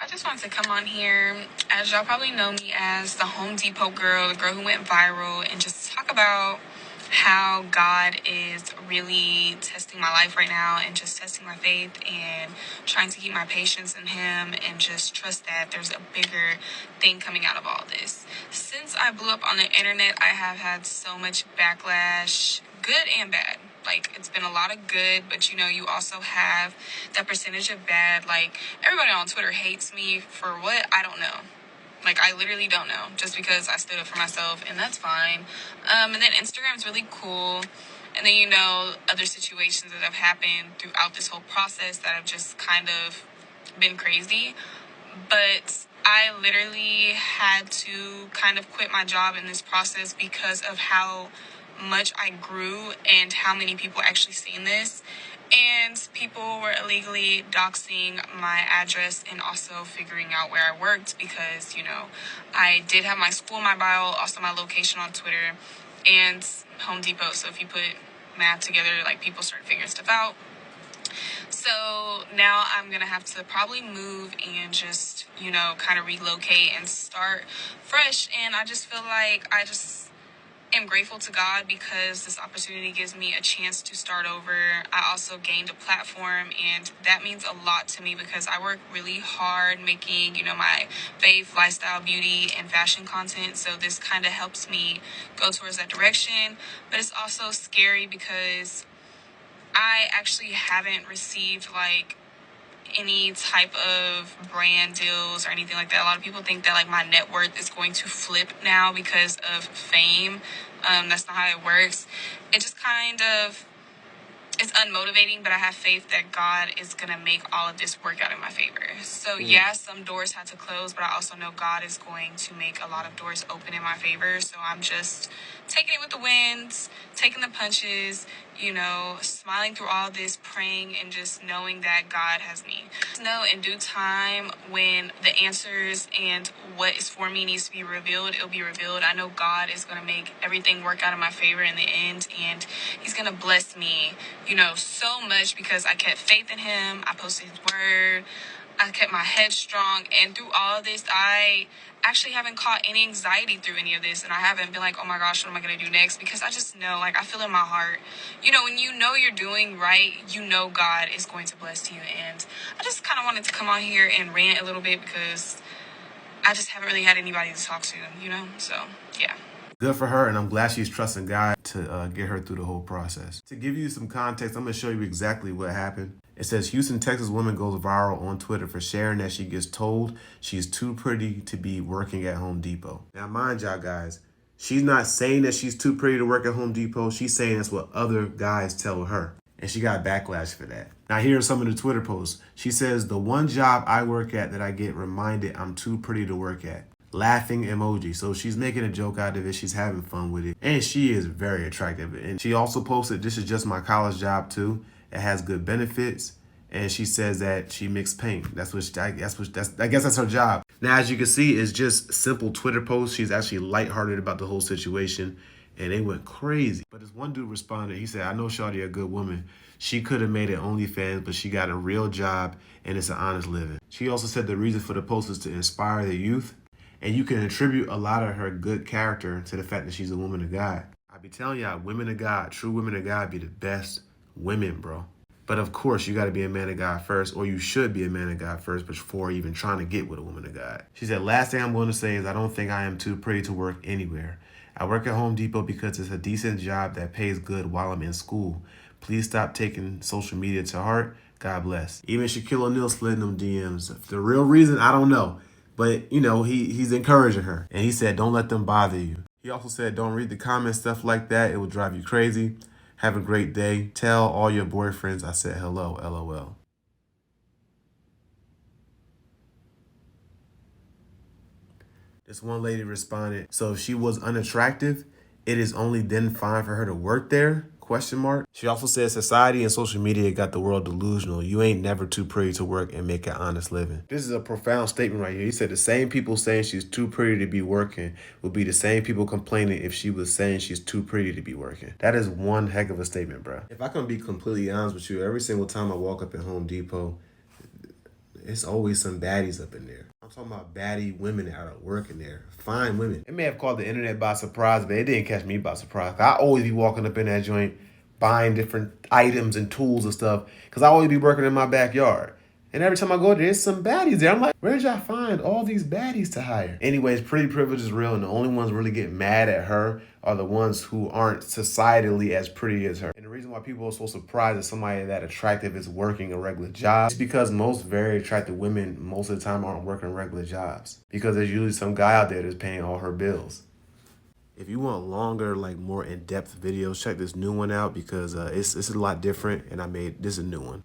I just wanted to come on here, as y'all probably know me as the Home Depot girl, the girl who went viral, and just talk about how God is really testing my life right now and just testing my faith and trying to keep my patience in Him and just trust that there's a bigger thing coming out of all this. Since I blew up on the internet, I have had so much backlash, good and bad. Like, it's been a lot of good, but you also have that percentage of bad. Like, everybody on Twitter hates me for what? I don't know. Like, I literally don't know, just because I stood up for myself, and that's fine. And then Instagram's really cool. And then, other situations that have happened throughout this whole process that have just kind of been crazy. But I literally had to kind of quit my job in this process because of how much I grew and how many people actually seen this. And people were illegally doxing my address and also figuring out where I worked because, I did have my school in my bio, also my location on Twitter, and Home Depot. So if you put math together, like, people start figuring stuff out. So now I'm going to have to probably move and just, kind of relocate and start fresh. And I just feel like I just am grateful to God because this opportunity gives me a chance to start over. I also gained a platform, and that means a lot to me because I work really hard making, my faith, lifestyle, beauty, and fashion content. So this kind of helps me go towards that direction. But it's also scary because I actually haven't received like any type of brand deals or anything like that. A lot of people think that like my net worth is going to flip now because of fame. That's not how it works. It just kind of, it's unmotivating, but I have faith that God is going to make all of this work out in my favor. So yeah, some doors had to close, but I also know God is going to make a lot of doors open in my favor. So I'm just taking it with the winds, taking the punches, smiling through all this, praying, and just knowing that God has me. Know in due time when the answers and what is for me needs to be revealed, it'll be revealed. I know God is going to make everything work out in my favor in the end, and He's going to bless me, so much because I kept faith in Him. I posted His word. I kept my head strong, and through all of this, I actually haven't caught any anxiety through any of this, and I haven't been like, oh my gosh, what am I going to do next? Because I just know, like, I feel in my heart, when you know you're doing right, God is going to bless you. And I just kind of wanted to come on here and rant a little bit because I just haven't really had anybody to talk to, so yeah. Good for her, and I'm glad she's trusting God to get her through the whole process. To give you some context, I'm going to show you exactly what happened. It says Houston, Texas woman goes viral on Twitter for sharing that she gets told she's too pretty to be working at Home Depot. Now, mind y'all guys, she's not saying that she's too pretty to work at Home Depot. She's saying that's what other guys tell her. And she got backlash for that. Now, here are some of the Twitter posts. She says, the one job I work at that I get reminded I'm too pretty to work at. Laughing emoji. So she's making a joke out of it. She's having fun with it. And she is very attractive. And she also posted, this is just my college job too. It has good benefits. And she says that she mixed paint. I guess that's her job. Now, as you can see, it's just simple Twitter posts. She's actually lighthearted about the whole situation. And they went crazy. But this one dude responded. He said, I know Shawty a good woman. She could have made it OnlyFans, but she got a real job and it's an honest living. She also said the reason for the post is to inspire the youth. And you can attribute a lot of her good character to the fact that she's a woman of God. I be telling y'all, women of God, true women of God be the best women, bro. But of course, you got to be a man of God first, or you should be a man of God first before even trying to get with a woman of God. She said, last thing I'm going to say is I don't think I am too pretty to work anywhere. I work at Home Depot because it's a decent job that pays good while I'm in school. Please stop taking social media to heart. God bless. Even Shaquille O'Neal slid in them DMs. The real reason, I don't know. But, he's encouraging her. And he said, don't let them bother you. He also said, don't read the comments, stuff like that. It will drive you crazy. Have a great day. Tell all your boyfriends I said hello, LOL. This one lady responded, so if she was unattractive, it is only then fine for her to work there? ? She also said society and social media got the world delusional. You ain't never too pretty to work and make an honest living. This is a profound statement right here. He said the same people saying she's too pretty to be working would be the same people complaining if she was saying she's too pretty to be working. That is one heck of a statement, bro. If I can be completely honest with you, every single time I walk up at Home Depot, It's always some baddies up in there. I'm talking about baddie women that are working there. Fine women. It may have caught the internet by surprise, but it didn't catch me by surprise. I always be walking up in that joint, buying different items and tools and stuff, because I always be working in my backyard. And every time I go there, there's some baddies there. I'm like, where did y'all find all these baddies to hire? Anyways, pretty privilege is real, and the only ones really get mad at her are the ones who aren't societally as pretty as her. And the reason why people are so surprised that somebody that attractive is working a regular job is because most very attractive women most of the time aren't working regular jobs. Because there's usually some guy out there that's paying all her bills. If you want longer, like more in-depth videos, check this new one out because it's a lot different, and this is a new one.